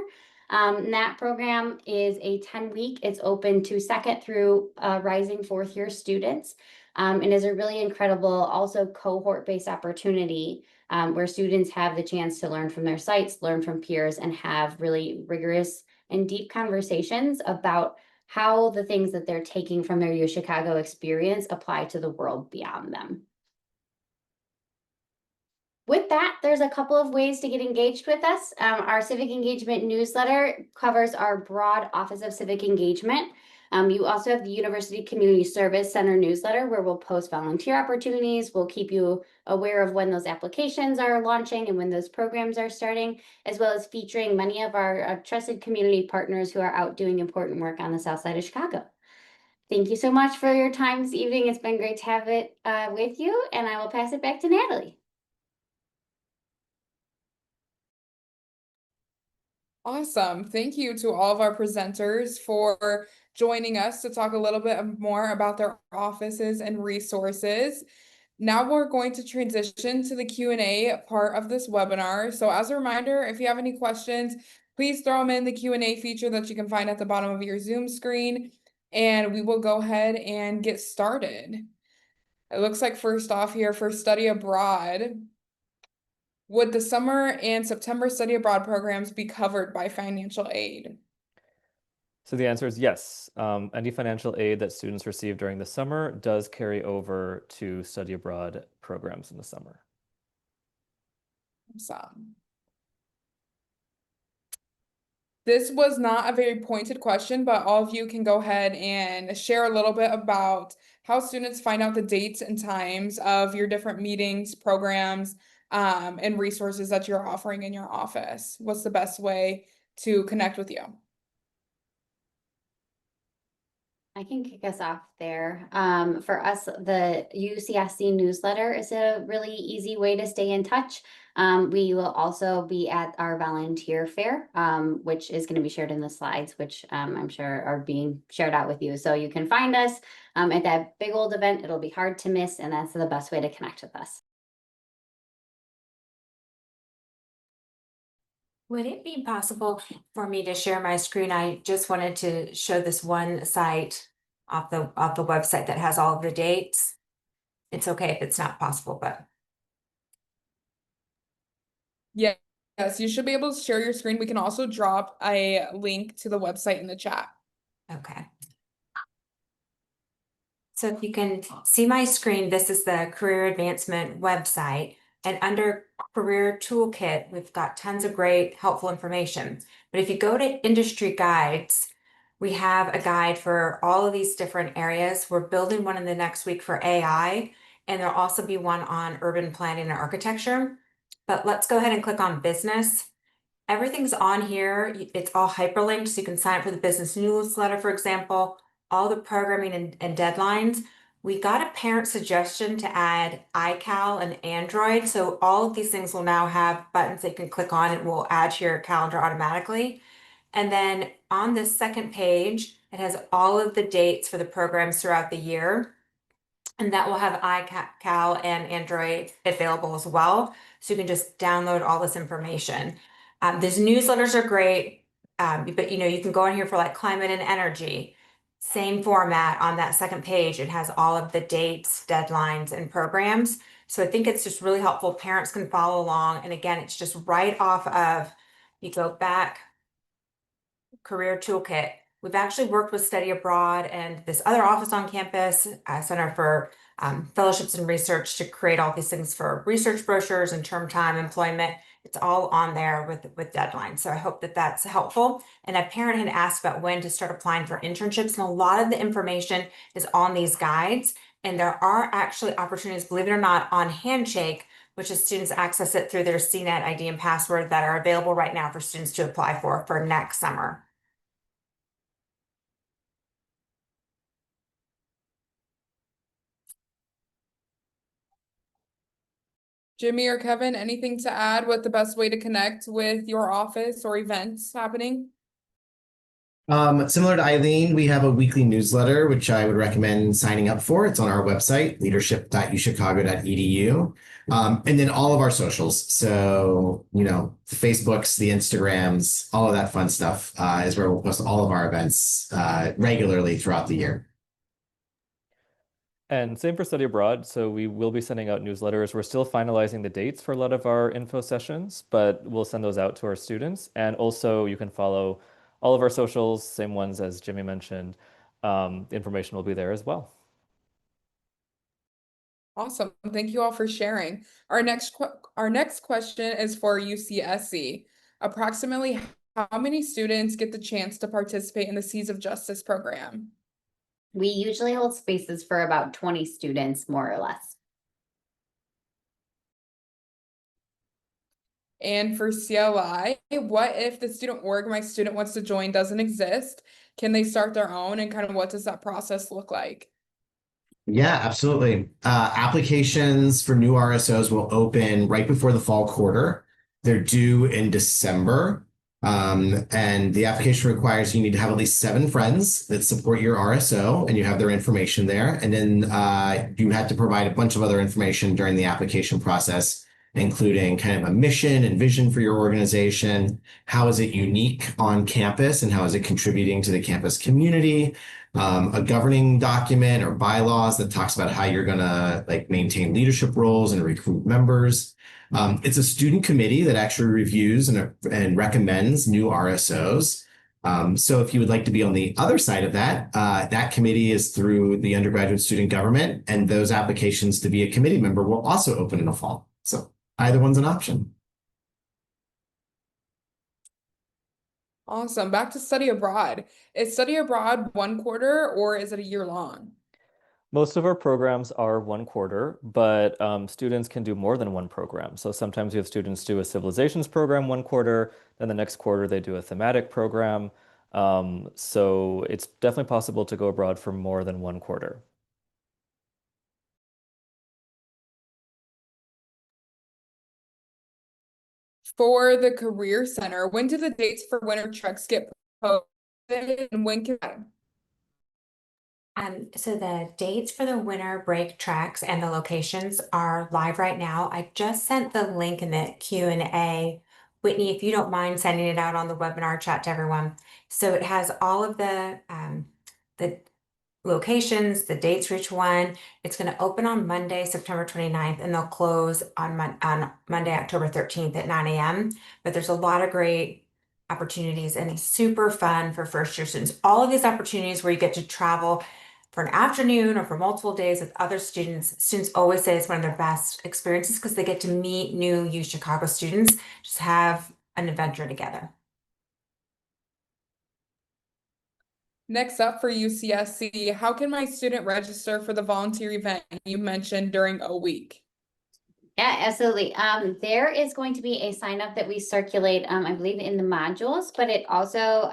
That program is a 10-week. It's open to second through rising fourth year students, and is a really incredible also cohort-based opportunity where students have the chance to learn from their sites, learn from peers, and have really rigorous and deep conversations about how the things that they're taking from their U Chicago experience apply to the world beyond them. With that, there's a couple of ways to get engaged with us. Our civic engagement newsletter covers our broad Office of Civic Engagement. You also have the University Community Service Center newsletter where we'll post volunteer opportunities. We'll keep you aware of when those applications are launching and when those programs are starting, as well as featuring many of our trusted community partners who are out doing important work on the South Side of Chicago. Thank you so much for your time this evening. It's been great to have it with you, and I will pass it back to Natalie. Awesome. Thank you to all of our presenters for joining us to talk a little bit more about their offices and resources. Now we're going to transition to the Q&A part of this webinar. So as a reminder, if you have any questions, please throw them in the Q&A feature that you can find at the bottom of your Zoom screen, and we will go ahead and get started. It looks like first off here for study abroad, would the summer and September study abroad programs be covered by financial aid? So the answer is yes. Any financial aid that students receive during the summer does carry over to study abroad programs in the summer. Awesome. This was not a very pointed question, but all of you can go ahead and share a little bit about how students find out the dates and times of your different meetings, programs, and resources that you're offering in your office. What's the best way to connect with you? I can kick us off there. For us, the UCSC newsletter is a really easy way to stay in touch. We will also be at our volunteer fair, which is going to be shared in the slides, which I'm sure are being shared out with you. So you can find us at that big old event. It'll be hard to miss, and that's the best way to connect with us. Would it be possible for me to share my screen? I just wanted to show this one site off the website that has all of the dates. It's okay if it's not possible, but Yeah. Yes, you should be able to share your screen. We can also drop a link to the website in the chat. okay. So if you can see my screen, this is the career advancement website. And under career toolkit, we've got tons of great helpful information. But if you go to industry guides, we have a guide for all of these different areas. We're building one in the next week for AI, and there'll also be one on urban planning and architecture. But let's go ahead and click on business. Everything's on here. It's all hyperlinked, so you can sign up for the business newsletter, for example, all the programming and deadlines. We got a parent suggestion to add iCal and Android. So all of these things will now have buttons that you can click on and will add to your calendar automatically. And then on this second page, It has all of the dates for the programs throughout the year. And that will have iCal and Android available as well. So you can just download all this information. These newsletters are great, but you can go in here for like climate and energy. Same format on that second page. It has all of the dates, deadlines, and programs. So I think it's just really helpful. Parents can follow along. And again, it's just right off of, you go back, Career Toolkit. We've actually worked with Study Abroad and this other office on campus, Center for Fellowships and Research, to create all these things for research brochures and term time employment. It's all on there with deadlines. So I hope that that's helpful. And a parent had asked about when to start applying for internships, and a lot of the information is on these guides. And there are actually opportunities, believe it or not, on Handshake, which is students access it through their CNET ID and password, that are available right now for students to apply for next summer. Jimmy or Kevin, anything to add with the best way to connect with your office or events happening? Similar to Eileen, we have a weekly newsletter, which I would recommend signing up for. It's on our website, leadership.uchicago.edu. And then all of our socials. So, the Facebooks, the Instagrams, all of that fun stuff is where we'll post all of our events regularly throughout the year. And same for study abroad. So we will be sending out newsletters. We're still finalizing the dates for a lot of our info sessions, but we'll send those out to our students. And also you can follow all of our socials, same ones as Jimmy mentioned. The information will be there as well. Awesome. Thank you all for sharing. Our next question is for UCSC. Approximately how many students get the chance to participate in the Seeds of Justice program? We usually hold spaces for about 20 students, more or less. And for CLI, what if the student org my student wants to join doesn't exist? Can they start their own, and kind of what does that process look like? Yeah, absolutely. Applications for new RSOs will open right before the fall quarter. They're due in December. And the application requires you need to have at least 7 friends that support your RSO, and you have their information there. And then you have to provide a bunch of other information during the application process, including kind of a mission and vision for your organization. How is it unique on campus, and how is it contributing to the campus community? A governing document or bylaws that talks about how you're going to maintain leadership roles and recruit members. It's a student committee that actually reviews and recommends new RSOs. So if you would like to be on the other side of that, that committee is through the undergraduate student government, and those applications to be a committee member will also open in the fall. So either one's an option. Awesome. Back to study abroad. Is study abroad 1 quarter, or is it a year long? Most of our programs are 1 quarter, but students can do more than one program. So sometimes we have students do a civilizations program 1 quarter, then the next quarter they do a thematic program. So it's definitely possible to go abroad for more than 1 quarter. For the Career Center, when do the dates for winter treks get posted, and when can So the dates for the winter break tracks and the locations are live right now. I just sent the link in the Q&A. Whitney, if you don't mind sending it out on the webinar chat to everyone. So it has all of the locations, the dates for each one. It's going to open on Monday, September 29th, and they'll close on Monday, October 13th at 9 a.m. But there's a lot of great opportunities, and it's super fun for first year students. All of these opportunities where you get to travel for an afternoon or for multiple days with other students. Students always say it's one of their best experiences because they get to meet new U Chicago students, just have an adventure together. Next up for UCSC, how can my student register for the volunteer event you mentioned during O Week? Yeah, absolutely. There is going to be a sign up that we circulate, I believe in the modules, but it also,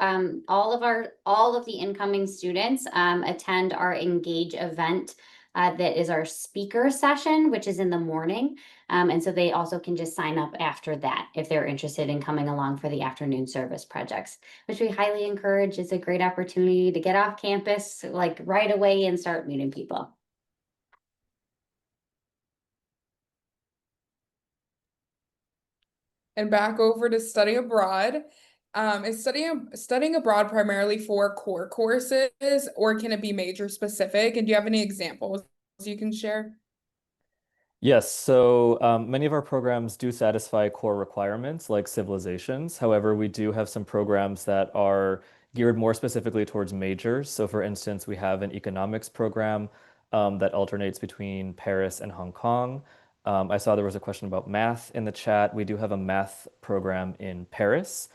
all of the incoming students, attend our Engage event that is our speaker session, which is in the morning. And so they also can just sign up after that if they're interested in coming along for the afternoon service projects, which we highly encourage. It's a great opportunity to get off campus like right away and start meeting people. And back over to study abroad. Is studying abroad primarily for core courses, or can it be major specific? And do you have any examples you can share? Yes, so many of our programs do satisfy core requirements like civilizations. However, we do have some programs that are geared more specifically towards majors. So, for instance, we have an economics program that alternates between Paris and Hong Kong. I saw there was a question about math in the chat. We do have a math program in Paris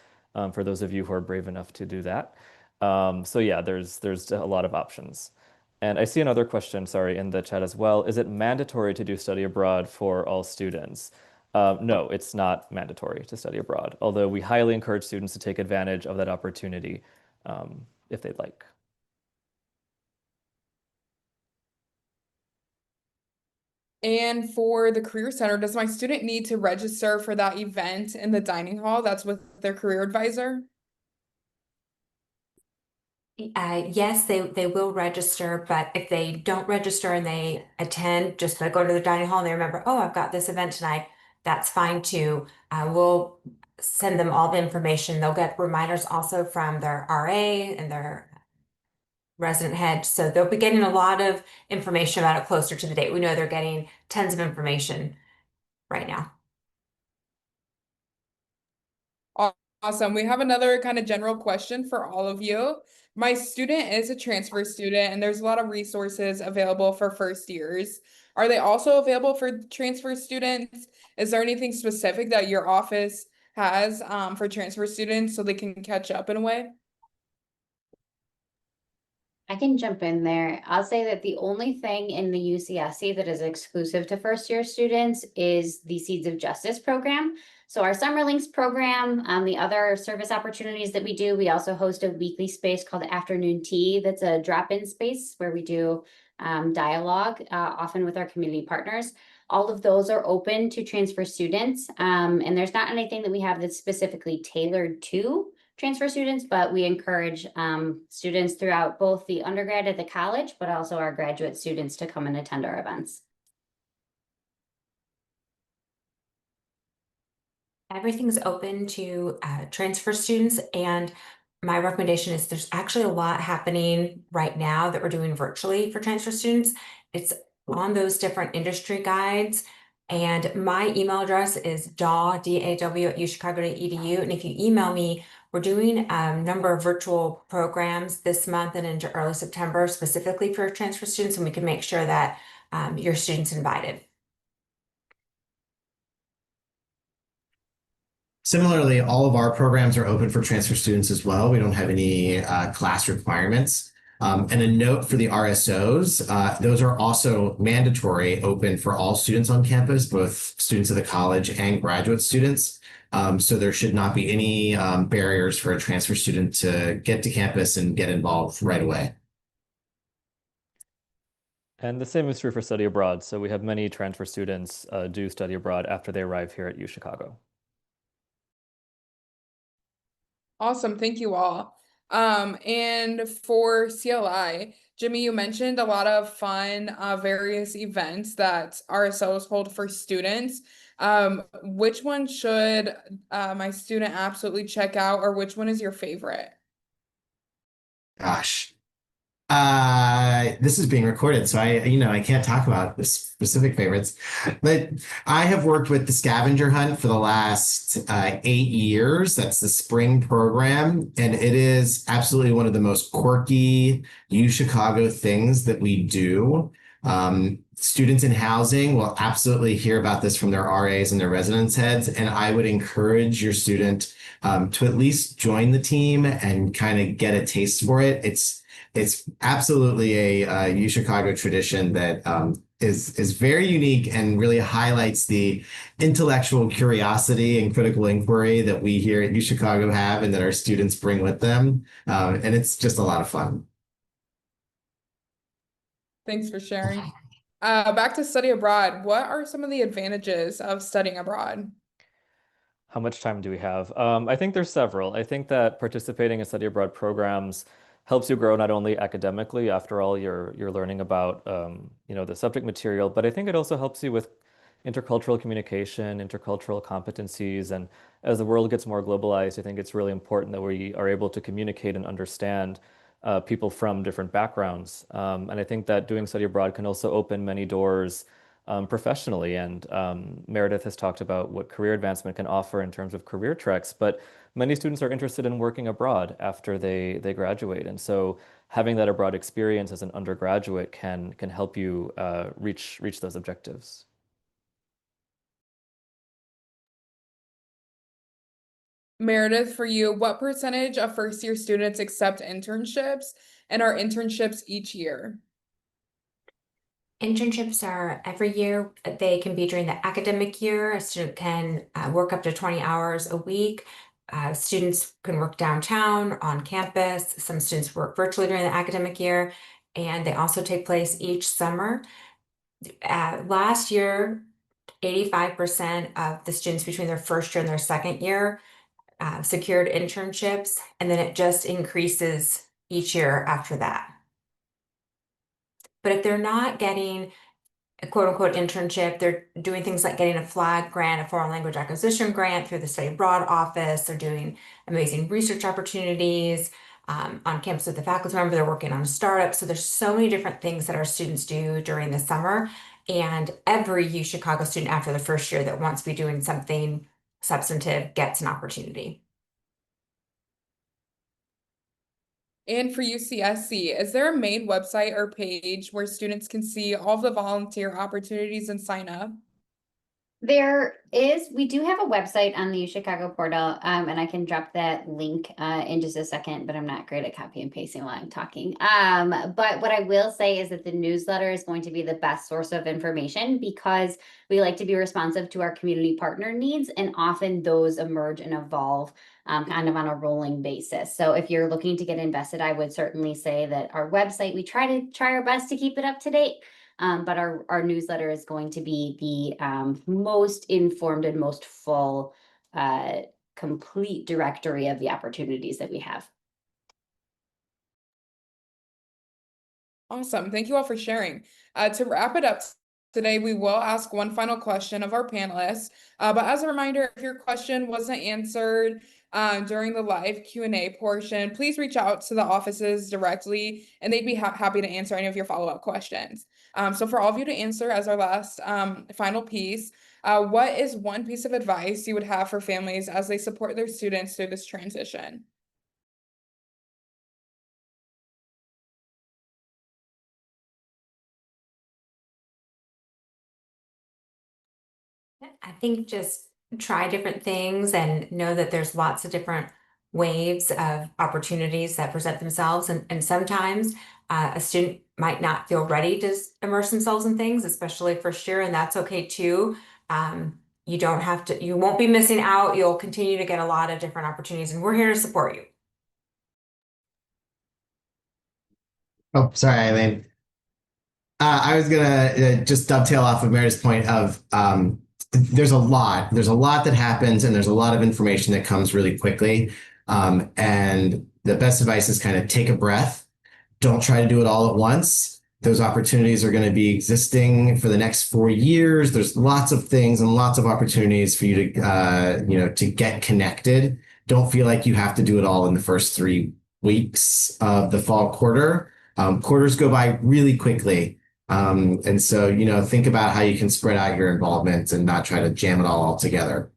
for those of you who are brave enough to do that. So, yeah, there's a lot of options. And I see another question, sorry, in the chat as well. Is it mandatory to do study abroad for all students? No, it's not mandatory to study abroad, although we highly encourage students to take advantage of that opportunity if they'd like. And for the Career Center, does my student need to register for that event in the dining hall? That's with their career advisor? Yes, they will register, but if they don't register and they attend, just go to the dining hall and they remember, oh, I've got this event tonight, that's fine too. We'll send them all the information. They'll get reminders also from their RA and their resident head. So they'll be getting a lot of information about it closer to the date. We know they're getting tons of information right now. Awesome. We have another kind of general question for all of you. My student is a transfer student, and there's a lot of resources available for first years. Are they also available for transfer students? Is there anything specific that your office has for transfer students so they can catch up in a way? I can jump in there. I'll say that the only thing in the UCSC that is exclusive to first year students is the Seeds of Justice program. So our Summer Links program, the other service opportunities that we do, we also host a weekly space called Afternoon Tea. That's a drop-in space where we do dialogue, often with our community partners. All of those are open to transfer students. And there's not anything that we have that's specifically tailored to transfer students, but we encourage students throughout both the undergrad at the college, but also our graduate students to come and attend our events. Everything's open to transfer students, and my recommendation is there's actually a lot happening right now that we're doing virtually for transfer students. It's on those different industry guides, and my email address is daw@uchicago.edu, and if you email me, we're doing a number of virtual programs this month and into early September specifically for transfer students, and we can make sure that your students invited. Similarly, all of our programs are open for transfer students as well. We don't have any class requirements. And a note for the RSOs, those are also mandatory, open for all students on campus, both students of the college and graduate students. So there should not be any barriers for a transfer student to get to campus and get involved right away. And the same is true for study abroad. So we have many transfer students do study abroad after they arrive here at UChicago. Awesome, thank you all. And for CLI, Jimmy, you mentioned a lot of fun, various events that RSOs hold for students. Which one should my student absolutely check out, or which one is your favorite? Gosh. This is being recorded, so I can't talk about the specific favorites, but I have worked with the scavenger hunt for the last 8 years. That's the spring program, and it is absolutely one of the most quirky UChicago things that we do. Students in housing will absolutely hear about this from their RAs and their residence heads, and I would encourage your student to at least join the team and kind of get a taste for it. It's absolutely a UChicago tradition that is very unique and really highlights the intellectual curiosity and critical inquiry that we here at UChicago have and that our students bring with them. And it's just a lot of fun. Thanks for sharing. Back to study abroad. What are some of the advantages of studying abroad? How much time do we have? I think there's several. I think that participating in study abroad programs helps you grow not only academically, after all, you're learning about the subject material, but I think it also helps you with intercultural communication, intercultural competencies, and as the world gets more globalized, I think it's really important that we are able to communicate and understand people from different backgrounds. And I think that doing study abroad can also open many doors professionally. And Meredith has talked about what career advancement can offer in terms of career treks, but many students are interested in working abroad after they graduate. And so having that abroad experience as an undergraduate can help you reach those objectives. Meredith, for you, what percentage of first year students accept internships and are internships each year? Internships are every year. They can be during the academic year. A student can work up to 20 hours a week. Students can work downtown on campus. Some students work virtually during the academic year, and they also take place each summer. Last year, 85% of the students between their first year and their second year secured internships, and then it just increases each year after that. But if they're not getting a quote unquote internship, they're doing things like getting a flag grant, a foreign language acquisition grant through the study abroad office. They're doing amazing research opportunities on campus with a faculty member. They're working on a startup. So there's so many different things that our students do during the summer. And every U Chicago student after the first year that wants to be doing something substantive gets an opportunity. And for UCSC, is there a main website or page where students can see all of the volunteer opportunities and sign up? We do have a website on the Chicago portal, and I can drop that link in just a second, but I'm not great at copy and pasting while I'm talking. But what I will say is that the newsletter is going to be the best source of information because we like to be responsive to our community partner needs, and often those emerge and evolve kind of on a rolling basis. So if you're looking to get invested, I would certainly say that our website, we try our best to keep it up to date. But our newsletter is going to be the most informed and most full, complete directory of the opportunities that we have. Awesome. Thank you all for sharing. To wrap it up today, we will ask one final question of our panelists. But as a reminder, if your question wasn't answered during the live Q&A portion, please reach out to the offices directly, and they'd be happy to answer any of your follow-up questions. So for all of you to answer as our last final piece, what is one piece of advice you would have for families as they support their students through this transition? I think just try different things and know that there's lots of different waves of opportunities that present themselves. And sometimes a student might not feel ready to immerse themselves in things, especially first year, and that's okay too. You don't have to, you won't be missing out. You'll continue to get a lot of different opportunities, and we're here to support you. Oh, sorry, Eileen. I was gonna just dovetail off of Mary's point of there's a lot that happens, and there's a lot of information that comes really quickly. And the best advice is kind of take a breath. Don't try to do it all at once. Those opportunities are going to be existing for the next 4 years. There's lots of things and lots of opportunities for you to to get connected. Don't feel like you have to do it all in the first 3 weeks of the fall quarter. Quarters go by really quickly. And so, think about how you can spread out your involvement and not try to jam it all together.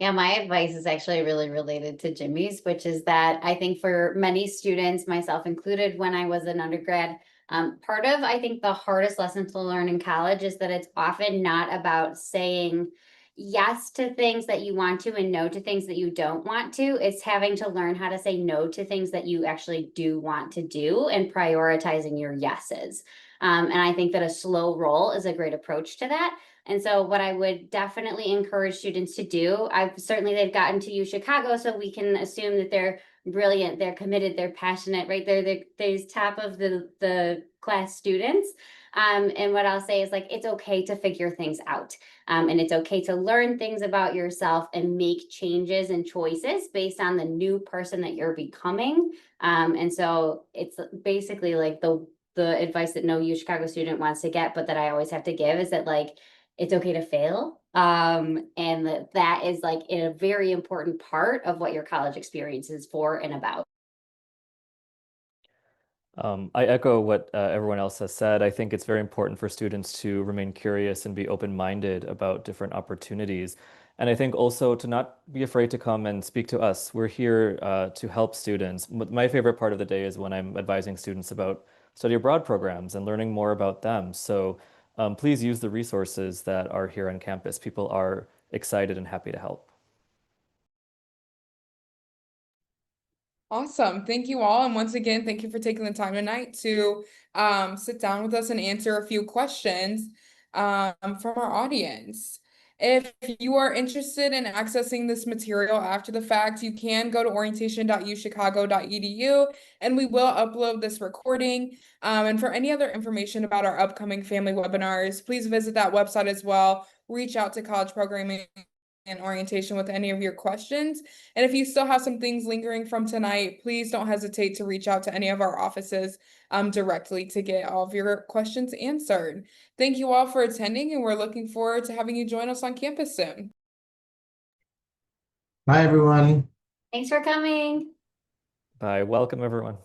Yeah, my advice is actually really related to Jimmy's, which is that I think for many students, myself included, when I was an undergrad, part of, I think, the hardest lesson to learn in college is that it's often not about saying yes to things that you want to and no to things that you don't want to. It's having to learn how to say no to things that you actually do want to do and prioritizing your yeses. And I think that a slow roll is a great approach to that. And so what I would definitely encourage students to do, they've gotten to U Chicago, so we can assume that they're brilliant, they're committed, they're passionate, right? They're top of the class students. And what I'll say is like, it's okay to figure things out. And it's okay to learn things about yourself and make changes and choices based on the new person that you're becoming. And so it's basically like the advice that no U Chicago student wants to get, but that I always have to give is that like, it's okay to fail. And that is like a very important part of what your college experience is for and about. I echo what everyone else has said. I think it's very important for students to remain curious and be open-minded about different opportunities. And I think also to not be afraid to come and speak to us. We're here to help students. My favorite part of the day is when I'm advising students about study abroad programs and learning more about them. So please use the resources that are here on campus. People are excited and happy to help. Awesome. Thank you all. And once again, thank you for taking the time tonight to sit down with us and answer a few questions from our audience. If you are interested in accessing this material after the fact, you can go to orientation.uchicago.edu and we will upload this recording. And for any other information about our upcoming family webinars, please visit that website as well. Reach out to College Programming and Orientation with any of your questions. And if you still have some things lingering from tonight, please don't hesitate to reach out to any of our offices directly to get all of your questions answered. Thank you all for attending, and we're looking forward to having you join us on campus soon. Bye, everyone. Thanks for coming. Bye. Welcome, everyone.